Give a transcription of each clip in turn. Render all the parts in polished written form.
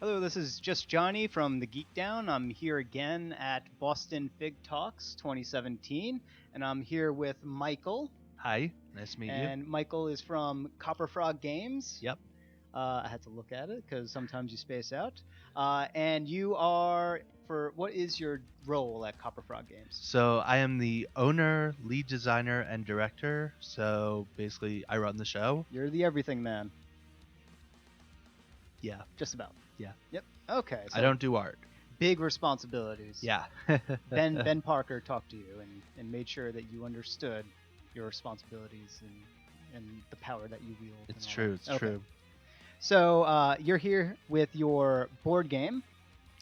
Hello, this is just Johnny from the Geek Down. I'm here again at Boston Fig Talks 2017, and I'm here with Michael. Hi, nice to meet you. And Michael is from Copper Frog Games. Yep. I had to look at it because sometimes you space out. And you are for what is your role at Copper Frog Games? So I am the owner, lead designer, and director. So basically, I run the show. You're the everything man, Yeah, just about. yeah. Yep. Okay. I So don't do art. big responsibilities. Yeah. Ben Parker talked to you and made sure that you understood your responsibilities and the power that you wield. It's and all true. that. It's Okay. true. So you're here with your board game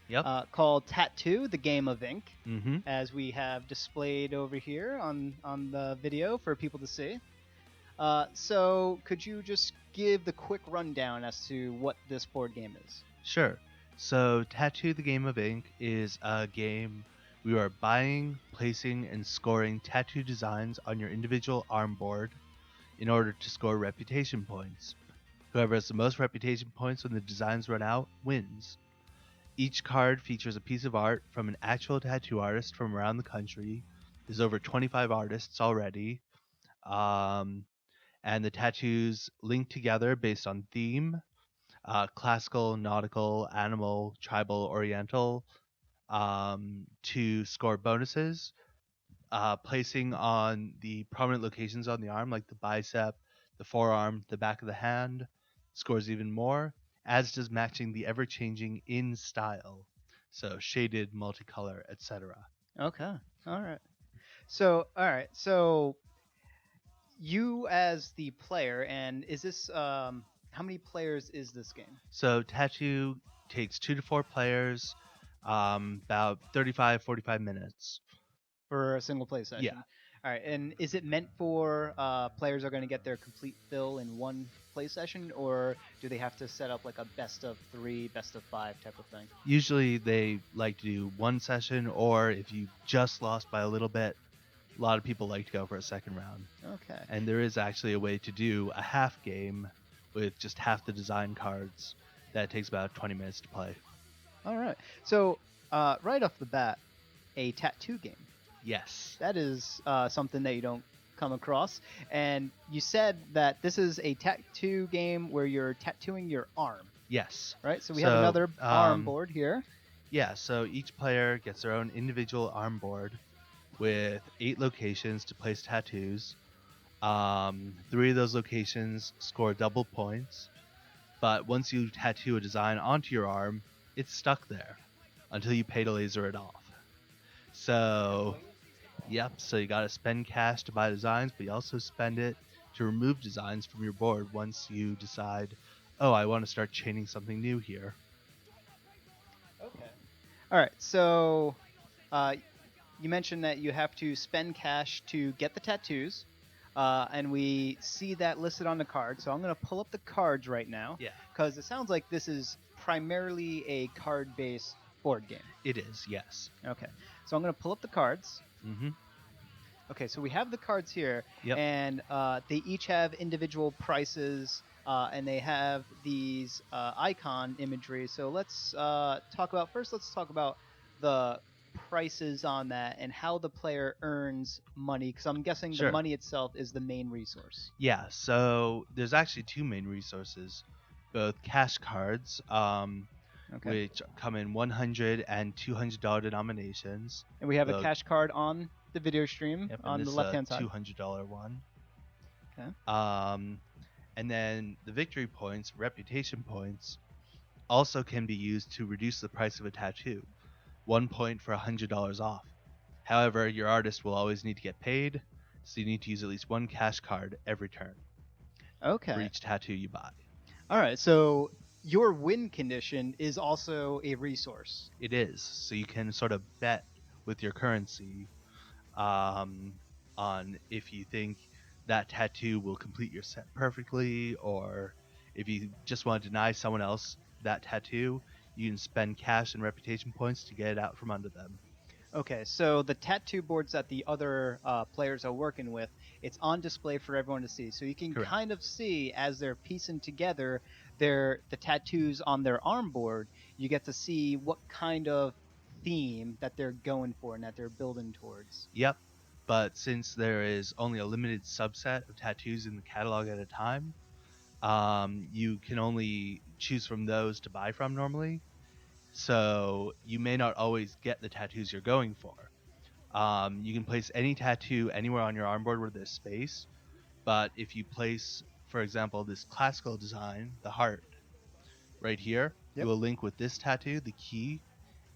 Yep. called Tattoo: The Game of Ink, Mm-hmm. as we have displayed over here on the video for people to see. So could you just give the quick rundown as to what this board game is? Sure. So Tattoo the Game of Ink is a game we are buying, placing, and scoring tattoo designs on your individual arm board in order to score reputation points. Whoever has the most reputation points when the designs run out wins. Each card features a piece of art from an actual tattoo artist from around the country. There's over 25 artists already. Um, and the tattoos link together based on theme, classical, nautical, animal, tribal, oriental, to score bonuses. Placing on the prominent locations on the arm, like the bicep, the forearm, the back of the hand, scores even more, as does matching the ever changing in style. So shaded, multicolor, etc. Okay. All right. So you as the player, and is this how many players is this game? So Tattoo takes 2 to 4 players, about 35, 45 minutes. For a single play Yeah. session. All right, and is it meant for players are going to get their complete fill in one play session, or do they have to set up like a best of three, best of five type of thing? Usually they like to do one session, or if you just lost by a little bit, a lot of people like to go for a second round. Okay. And there is actually a way to do a half game with just half the design cards that takes about 20 minutes to play. All right. So right off the bat, a tattoo game. Yes. That is something that you don't come across. And you said that this is a tattoo game where you're tattooing your arm, Yes. right? So we have another arm board here. Yeah, so each player gets their own individual arm board with 8 locations to place tattoos. 3 of those locations score double points, but once you tattoo a design onto your arm, it's stuck there until you pay to laser it off. So, yep, so you gotta spend cash to buy designs, but you also spend it to remove designs from your board once you decide, oh, I want to start chaining something new here. Okay. All right. So uh, you mentioned that you have to spend cash to get the tattoos, and we see that listed on the card. So I'm going to pull up the cards right now Yeah, because it sounds like this is primarily a card-based board game. it is, yes. Okay. So I'm going to pull up the cards. Mm-hmm. Okay, so we have the cards here, Yep. and they each have individual prices, and they have these icon imagery. So let's talk about first. Let's talk about the prices on that and how the player earns money, because I'm guessing the Sure. money itself is the main resource. Yeah, so there's actually 2 main resources, both cash cards, Okay, which come in $100 and $200 denominations. and we have a The- cash card on the video stream Yep, and on this the is left a hand side. $200 one. Okay. And then the victory points, reputation points, also can be used to reduce the price of a tattoo. 1 point for $100 off. However, your artist will always need to get paid, so you need to use at least 1 cash card every turn for Okay. each tattoo you buy. All right. So your win condition is also a resource. It is, so you can sort of bet with your currency on if you think that tattoo will complete your set perfectly, or if you just want to deny someone else that tattoo, you can spend cash and reputation points to get it out from under them. Okay, so the tattoo boards that the other players are working with, it's on display for everyone to see. So you can Correct. kind of see as they're piecing together the tattoos on their arm board. You get to see what kind of theme that they're going for and that they're building towards. Yep. But since there is only a limited subset of tattoos in the catalog at a time, you can only choose from those to buy from normally. So you may not always get the tattoos you're going for. You can place any tattoo anywhere on your armboard where there's space, but if you place, for example, this classical design, the heart, right here, it Yep. will link with this tattoo, the key,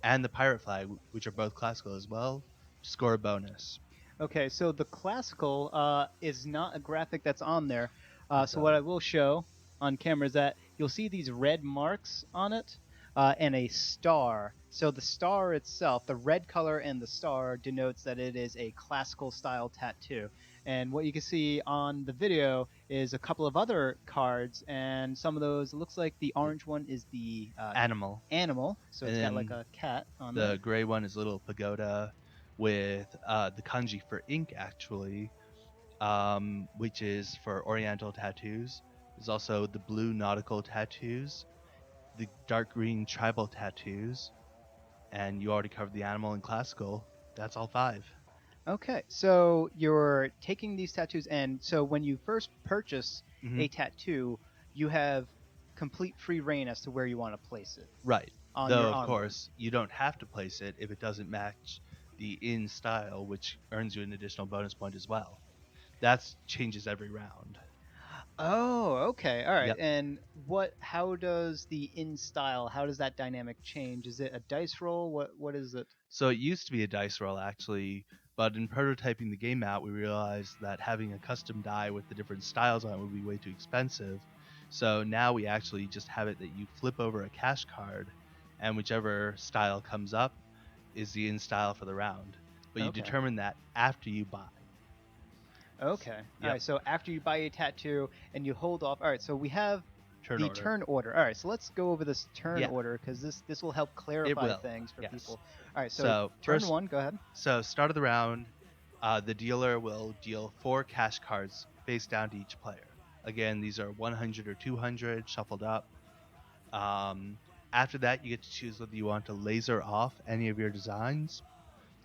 and the pirate flag, which are both classical as well, to score a bonus. Okay, so the classical is not a graphic that's on there. It's So what I will show on camera is that you'll see these red marks on it and a star. So the star itself, the red color and the star denotes that it is a classical style tattoo. And what you can see on the video is a couple of other cards, and some of those, it looks like the orange one is the animal, animal. So and it's got like then a cat on the there. gray one is a little pagoda with the kanji for ink, actually, which is for oriental tattoos. There's also the blue nautical tattoos, the dark green tribal tattoos, and you already covered the animal and classical. That's all 5. Okay, so you're taking these tattoos, and so when you first purchase Hmm. a tattoo, you have complete free reign as to where you want to place it Right. on Though, your of arm board. course, you don't have to place it if it doesn't match the in style, which earns you an additional bonus point as well. That changes every round. Oh, okay, all right. Yep. And How does the in style? How does that dynamic change? Is it a dice roll? What is it? So it used to be a dice roll, actually, but in prototyping the game out, we realized that having a custom die with the different styles on it would be way too expensive. So now we actually just have it that you flip over a cash card, and whichever style comes up is the in style for the round. But you Okay. determine that after you buy. Okay. All Yep. right. So after you buy a tattoo and you hold off. All right. So we have Turn the order. turn order. All right. So let's go over this turn Yeah, order because this will help it clarify will. things for Yes. people. All right. So So turn first, one. Go ahead. start of the round, the dealer will deal 4 cash cards face down to each player. Again, these are 100 or 200 shuffled up. Um, After that, you get to choose whether you want to laser off any of your designs.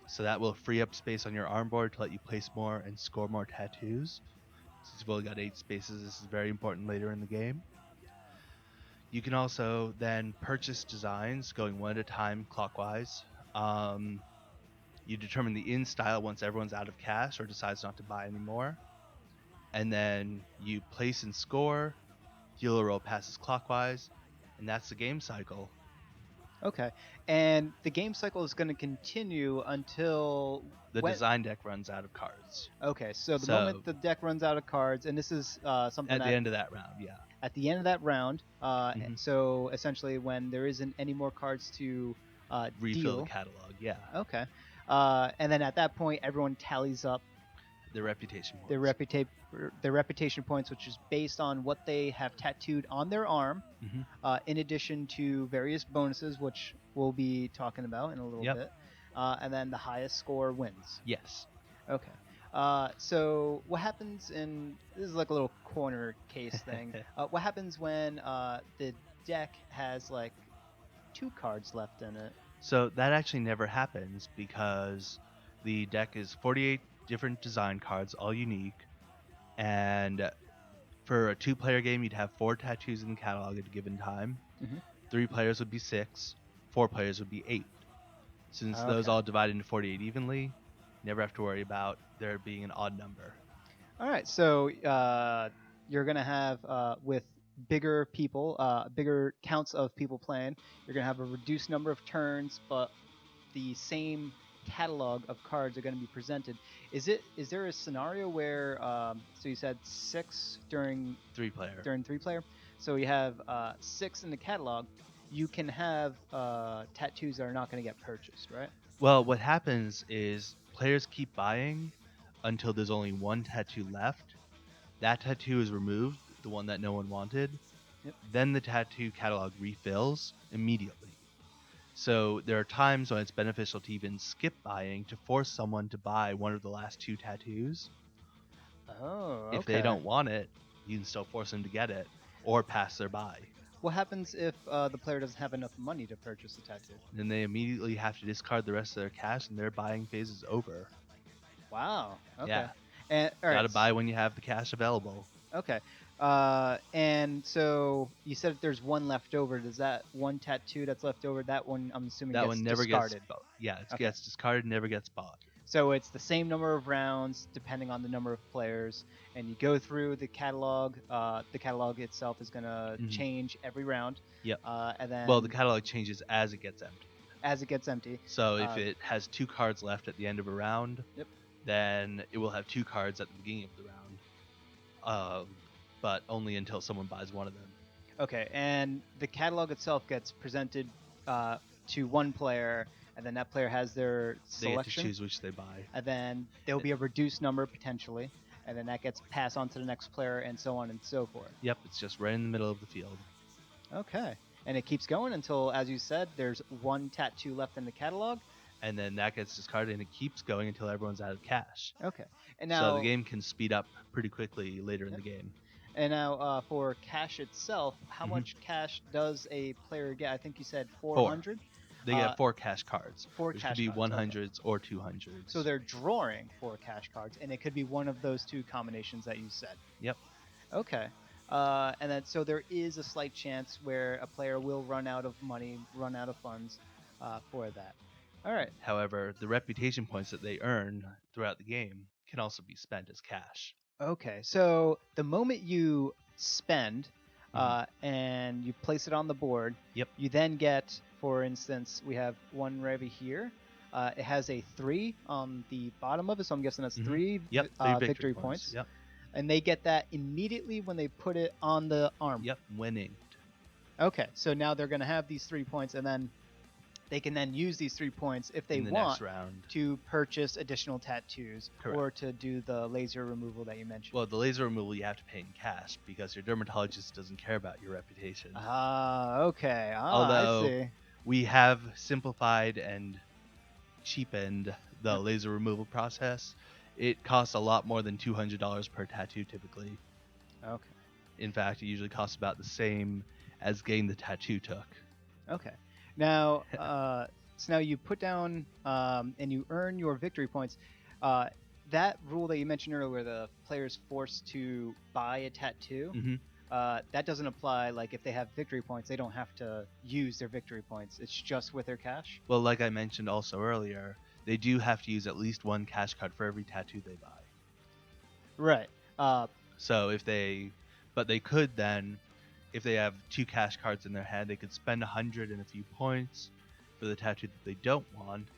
So that will free up space on your armboard to let you place more and score more tattoos. Since you've only got 8 spaces, this is very important later in the game. You can also then purchase designs going one at a time clockwise. Um, you determine the in style once everyone's out of cash or decides not to buy anymore. And then you place and score. Dealer roll passes clockwise, and that's the game cycle. Okay. And the game cycle is going to continue until The when? design deck runs out of cards. Okay. So the moment So the deck runs out of cards, and this is something at the that end of that round, yeah. at the end of that round. Hmm. So essentially, when there isn't any more cards to Refill the deal. catalog, yeah. Okay. And then at that point, everyone tallies up The reputation their points. reputation points, which is based on what they have tattooed on their arm, Hmm. in addition to various bonuses, which we'll be talking about in a little Yep. bit. And then the highest score wins. Yes. Okay. So what happens in this is like a little corner case thing. What happens when the deck has like two cards left in it? So that actually never happens because the deck is 48 different design cards, all unique. And for a 2-player game, you'd have 4 tattoos in the catalog at a given time. Hmm. 3 players would be 6. 4 players would be 8. Since those Okay. all divide into 48 evenly, you never have to worry about there being an odd number. All right. So you're gonna have with bigger people, bigger counts of people playing. You're gonna have a reduced number of turns, but the same catalog of cards are going to be presented. Is there a scenario where so you said six 3-player. during 3 player, so you have six in the catalog. You can have tattoos that are not going to get purchased, right? Well, what happens is players keep buying until there's only 1 tattoo left. That tattoo is removed, the one that no one wanted. Yep. Then the tattoo catalog refills immediately. So there are times when it's beneficial to even skip buying to force someone to buy one of the last 2 tattoos. Oh, If they okay. don't want it, you can still force them to get it or pass their buy. What happens if the player doesn't have enough money to purchase the tattoo? Then they immediately have to discard the rest of their cash and their buying phase is over. Wow. Okay. Yeah, And all right. gotta buy when you have the cash available. Okay. And so you said if there's one left over, does that one tattoo that's left over, that one I'm assuming That gets one never gets, discarded? yeah, it Okay. gets discarded, never gets bought. So it's the same number of rounds depending on the number of players, and you go through the catalog. The catalog itself is gonna Mhm. change every round, Yep. and Well, the then catalog changes as it gets empty. as it gets empty. So if Uh, it has 2 cards left at the end of a round, yep. then it will have 2 cards at the beginning of the round. But only until someone buys one of them. Okay, and the catalog itself gets presented to one player, and then that player has their They get to selection, choose which they buy. and then there will be a reduced number potentially, and then that gets passed on to the next player, and so on and so forth. Yep, it's just right in the middle of the field. Okay, and it keeps going until, as you said, there's one tattoo left in the catalog. And then that gets discarded and it keeps going until everyone's out of cash. Okay, and So the now, game can speed up pretty quickly later in yep. the game. And now for cash itself, how Mhm. much cash does a player get? I think you said 4. 400. They get 4 cash cards, Four which could cash be cards. Okay. 100s or 200s. So they're drawing 4 cash cards, and it could be one of those 2 combinations that you said. Yep. Okay. And then so there is a slight chance where a player will run out of money, run out of funds for that. All right. However, the reputation points that they earn throughout the game can also be spent as cash. Okay. So the moment you spend Mhm. and you place it on the board, Yep. you then get, for instance, we have one right over here. It has a 3 on the bottom of it, so I'm guessing that's Mhm. 3 Yep. 3 victory points. points. Yep. And they get that immediately when they put it on the arm. Yep. When inked. Okay, so now they're going to have these 3 points, and then they can then use these 3 points if they in the want next round to purchase additional tattoos. Correct. Or to do the laser removal that you mentioned. Well, the laser removal you have to pay in cash because your dermatologist doesn't care about your reputation. Okay. Although I see. we have simplified and cheapened the laser removal process, it costs a lot more than $200 per tattoo typically. Okay. In fact, it usually costs about the same as getting the tattoo took. Okay. Now, so now you put down and you earn your victory points. That rule that you mentioned earlier, where the player's forced to buy a tattoo, Mm-hmm. that doesn't apply. Like if they have victory points, they don't have to use their victory points. It's just with their cash. Well, like I mentioned also earlier, they do have to use at least 1 cash card for every tattoo they buy. Right. So but they could then, if they have 2 cash cards in their hand, they could spend 100 and a few points for the tattoo that they don't want.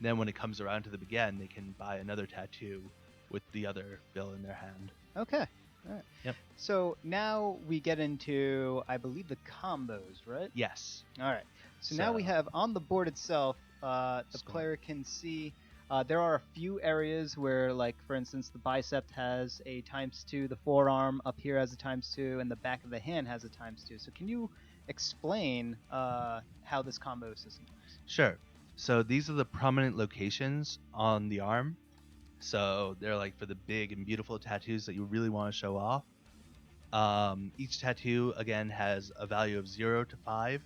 Then when it comes around to them again, they can buy another tattoo with the other bill in their hand. Okay. All right. Yep. So now we get into, I believe, the combos, right? Yes. All right. So now we have on the board itself, the Score. player can see there are a few areas where, like, for instance, the bicep has a ×2, the forearm up here has a ×2, and the back of the hand has a ×2. So can you explain how this combo system works? Sure. So these are the prominent locations on the arm. So they're like for the big and beautiful tattoos that you really want to show off. Each tattoo, again, has a value of 0 to 5.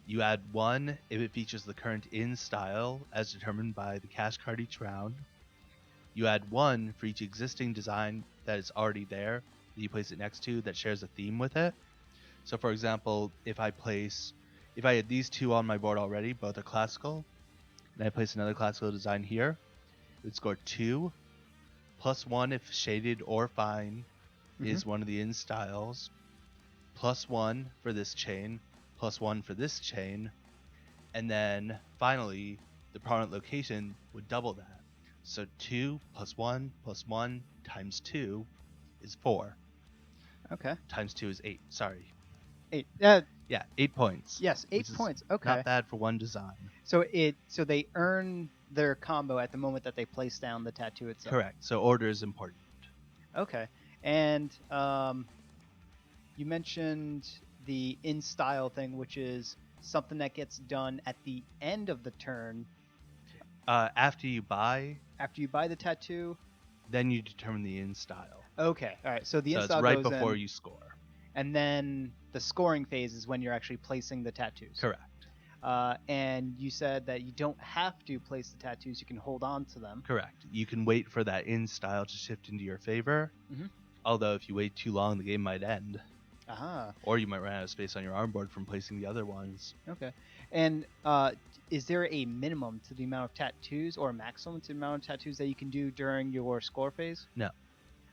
You add 1 if it features the current in style as determined by the cash card each round. You add 1 for each existing design that is already there that you place it next to that shares a theme with it. So for example, if I had these 2 on my board already, both are classical, and I place another classical design here, it would score 2, plus 1 if shaded or fine is one of the in styles, plus 1 for this chain, plus 1 for this chain, and then finally the prominent location would double that. So 2 plus 1 plus 1 times 2 is 4. Okay. Times 2 is 8. Sorry. 8. Yeah, 8 points. Yes, 8 points. Okay. Not bad for one design. So they earn their combo at the moment that they place down the tattoo itself. Correct. So order is important. Okay. And you mentioned the in style thing, which is something that gets done at the end of the turn After you buy, after you buy the tattoo? then you determine the in style. Okay, all right. So the So it's install right goes before in, you score. and then the scoring phase is when you're actually placing the tattoos. Correct. And you said that you don't have to place the tattoos; you can hold on to them. Correct. You can wait for that in style to shift into your favor. Mhm. Although if you wait too long, the game might end, Aha. or you might run out of space on your armboard from placing the other ones. Okay. And is there a minimum to the amount of tattoos or a maximum to the amount of tattoos that you can do during your score phase? No,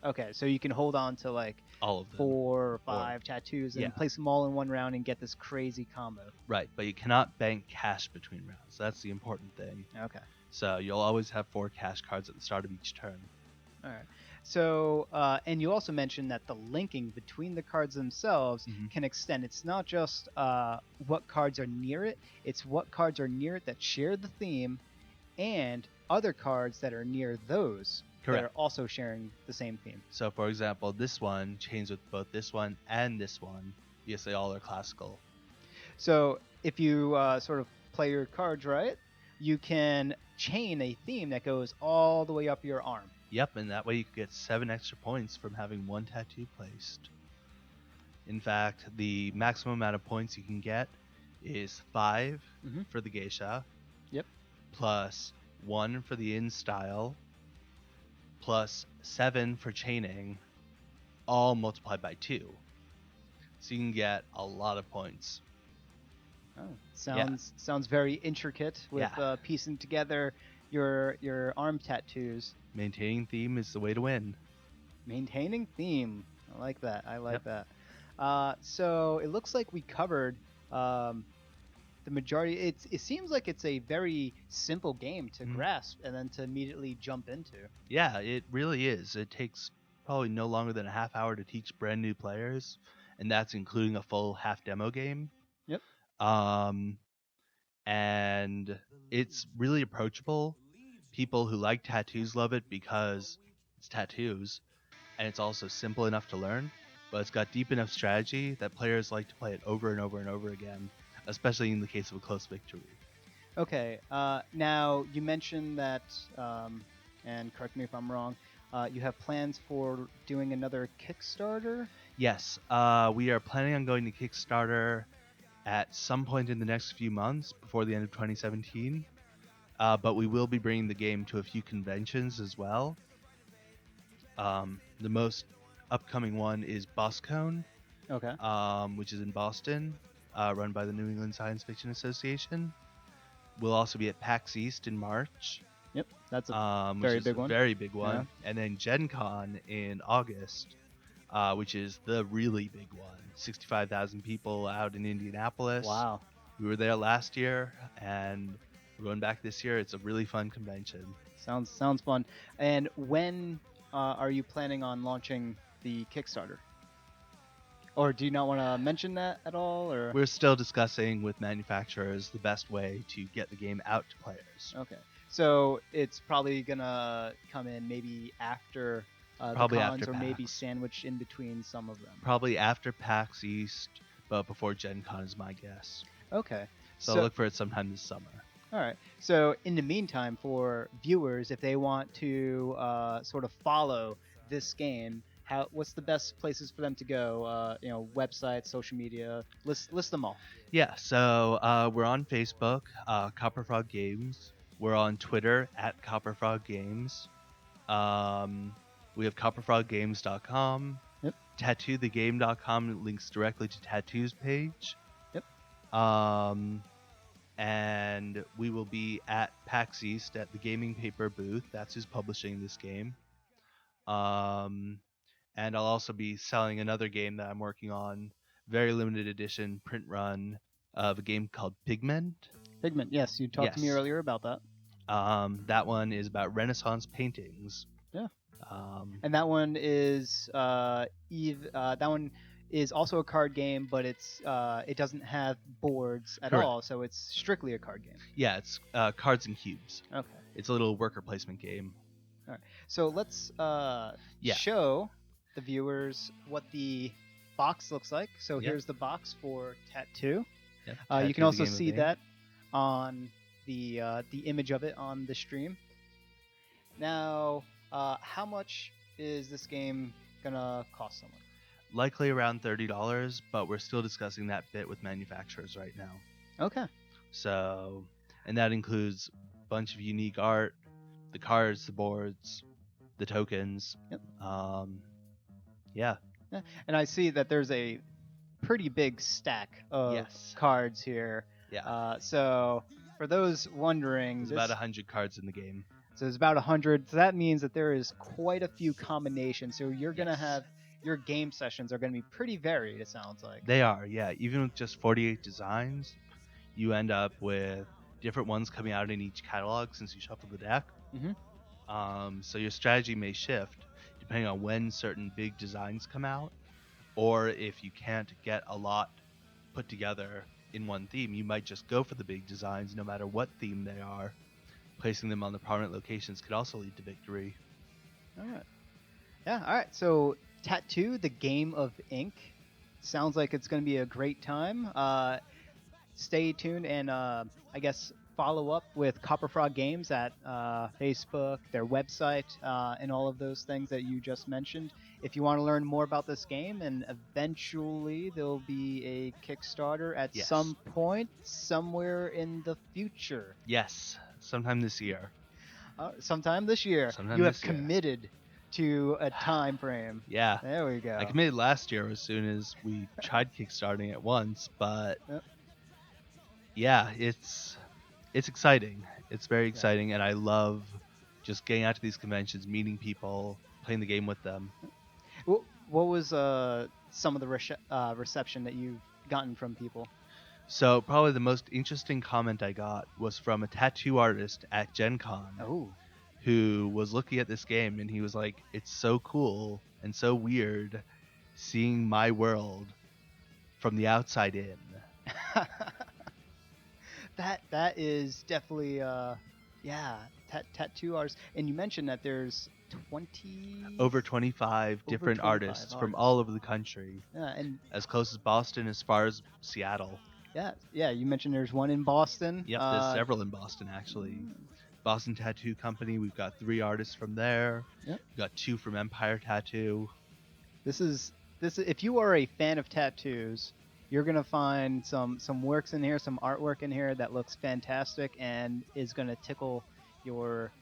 Okay, so you can hold on to like all of them. 4 or 5 tattoos and yeah. place them all in one round and get this crazy combo. Right, but you cannot bank cash between rounds. That's the important thing. Okay. So you'll always have 4 cash cards at the start of each turn. All right. So, and you also mentioned that the linking between the cards themselves can extend. It's not just what cards are near it, it's what cards are near it that share the theme and other cards that are near those Correct. that are also sharing the same theme. So, for example, this one chains with both this one and this one because they all are classical. So, if you sort of play your cards right, you can chain a theme that goes all the way up your arm. Yep, and that way you get 7 extra points from having one tattoo placed. In fact, the maximum amount of points you can get is 5 for the geisha. Yep. Plus 1 for the in style. Plus 7 for chaining, all multiplied by 2. So you can get a lot of points. Oh, sounds very intricate with piecing together your arm tattoos. Maintaining theme is the way to win. Maintaining theme. I like that. I like that. So it looks like we covered the majority. It seems like it's a very simple game to grasp and then to immediately jump into. Yeah, it really is. It takes probably no longer than a half hour to teach brand new players, and that's including a full half demo game. Yep. And it's really approachable. People who like tattoos love it because it's tattoos, and it's also simple enough to learn, but it's got deep enough strategy that players like to play it over and over and over again, especially in the case of a close victory. Okay. Now you mentioned that, and correct me if I'm wrong. You have plans for doing another Kickstarter? Yes, we are planning on going to Kickstarter at some point in the next few months before the end of 2017. But we will be bringing the game to a few conventions as well. The most upcoming one is BosCon, Okay. which is in Boston, run by the New England Science Fiction Association. We'll also be at PAX East in March. Yep, that's a very big one. Very big one. Yeah. And then Gen Con in August, which is the really big one. 65,000 people out in Indianapolis. Wow. We were there last year, and we're going back this year. It's a really fun convention. Sounds fun. And when are you planning on launching the Kickstarter? Or do you not want to mention that at all? Or we're still discussing with manufacturers the best way to get the game out to players. Okay, so it's probably gonna come in maybe after probably the cons, after or PAX. maybe sandwiched in between some of them. Probably after PAX East, but before Gen Con is my guess. Okay. So look for it sometime this summer. All right. So in the meantime, for viewers, if they want to sort of follow this game, what's the best places for them to go? Websites, social media. List them all. Yeah. So we're on Facebook, Copperfrog Games. We're on Twitter at Copperfrog Games. We have copperfroggames.com. Yep. Tattoothegame.com links directly to Tattoo's page. Yep. And we will be at PAX East at the Gaming Paper booth. That's who's publishing this game. And I'll also be selling another game that I'm working on, very limited edition print run of a game called Pigment. Pigment, yes, you talked to me earlier about that. That one is about Renaissance paintings. Yeah. And that one is that one is also a card game, but it doesn't have boards at all, so it's strictly a card game. Yeah, it's cards and cubes. Okay. It's a little worker placement game. All right. So let's show the viewers what the box looks like. So here's the box for Tattoo. Yep. You can Tattoo the also Game of see Ink. that on the image of it on the stream. Now, how much is this game gonna cost someone? Likely around $30, but we're still discussing that bit with manufacturers right now. Okay. So, and that includes a bunch of unique art, the cards, the boards, the tokens. Yep. Yeah. Yeah. And I see that there's a pretty big stack of Yes. cards here. Yeah. So for those wondering, There's about 100 cards in the game. So there's about 100. So that means that there is quite a few combinations. So you're gonna Yes. have your game sessions are gonna be pretty varied. It sounds like. They are, yeah. Even with just 48 designs, you end up with different ones coming out in each catalog since you shuffle the deck. So your strategy may shift depending on when certain big designs come out, or if you can't get a lot put together in one theme, you might just go for the big designs no matter what theme they are. Placing them on the prominent locations could also lead to victory. All right. Yeah. All right. So Tattoo, the game of ink, sounds like it's going to be a great time. Stay tuned and I guess follow up with Copper Frog Games at Facebook, their website, and all of those things that you just mentioned. If you want to learn more about this game, and eventually there'll be a Kickstarter at Yes. some point, somewhere in the future. Yes, sometime this year. Sometime this year. Sometime You have this year. committed to a time frame. Yeah. There we go. I committed last year as soon as we tried kickstarting it once, but Yep. yeah, it's exciting. It's very exciting, and I love just getting out to these conventions, meeting people, playing the game with them. What was some of the reception that you've gotten from people? So probably the most interesting comment I got was from a tattoo artist at Gen Con. Oh. Who was looking at this game, and he was like, it's so cool and so weird seeing my world from the outside in. that is definitely tattoo artists. And you mentioned that there's over 25 different 25 artists from all over the country. Yeah, and as close as Boston, as far as Seattle. Yeah. You mentioned there's one in Boston. Yep, there's several in Boston actually. Boston Tattoo Company, we've got 3 artists from there. Yep. We've got 2 from Empire Tattoo. This is if you are a fan of tattoos, you're gonna find some works in here, some artwork in here that looks fantastic and is gonna tickle your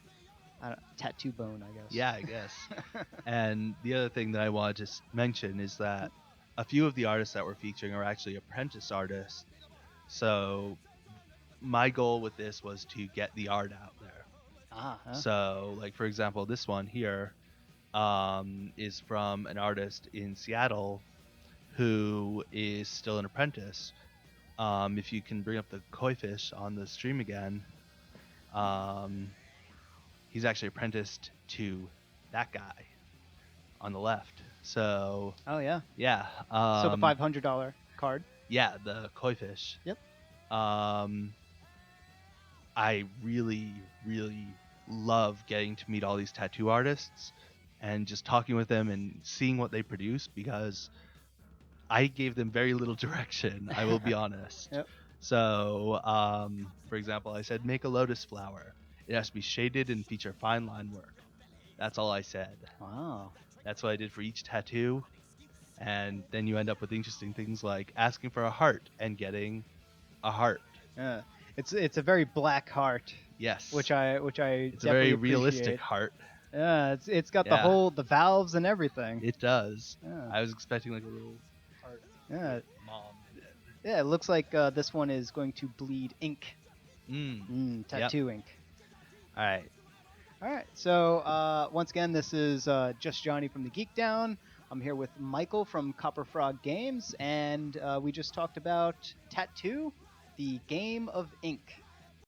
tattoo bone, I guess. Yeah, I guess. And the other thing that I wanted to mention is that a few of the artists that we're featuring are actually apprentice artists. So my goal with this was to get the art out there. So, like, for example, this one here is from an artist in Seattle who is still an apprentice. If you can bring up the koi fish on the stream again, he's actually apprenticed to that guy on the left. So. Oh yeah. Yeah. So the $500 card. Yeah, the koi fish. Yep. I really, really love getting to meet all these tattoo artists and just talking with them and seeing what they produce, because I gave them very little direction, I will be honest. Yep. So, for example, I said, make a lotus flower. It has to be shaded and feature fine line work. That's all I said. Wow. That's what I did for each tattoo. And then you end up with interesting things like asking for a heart and getting a heart. Yeah. It's a very black heart. Yes. Which I It's a very realistic heart. Yeah, it's got the valves and everything. It does. Yeah. I was expecting like a little heart. Yeah. Mom. Yeah, it looks like this one is going to bleed ink. Tattoo ink. All right. All right. So once again, this is Just Johnny from the Geek Down. I'm here with Michael from Copper Frog Games, and we just talked about Tattoo, the game of ink.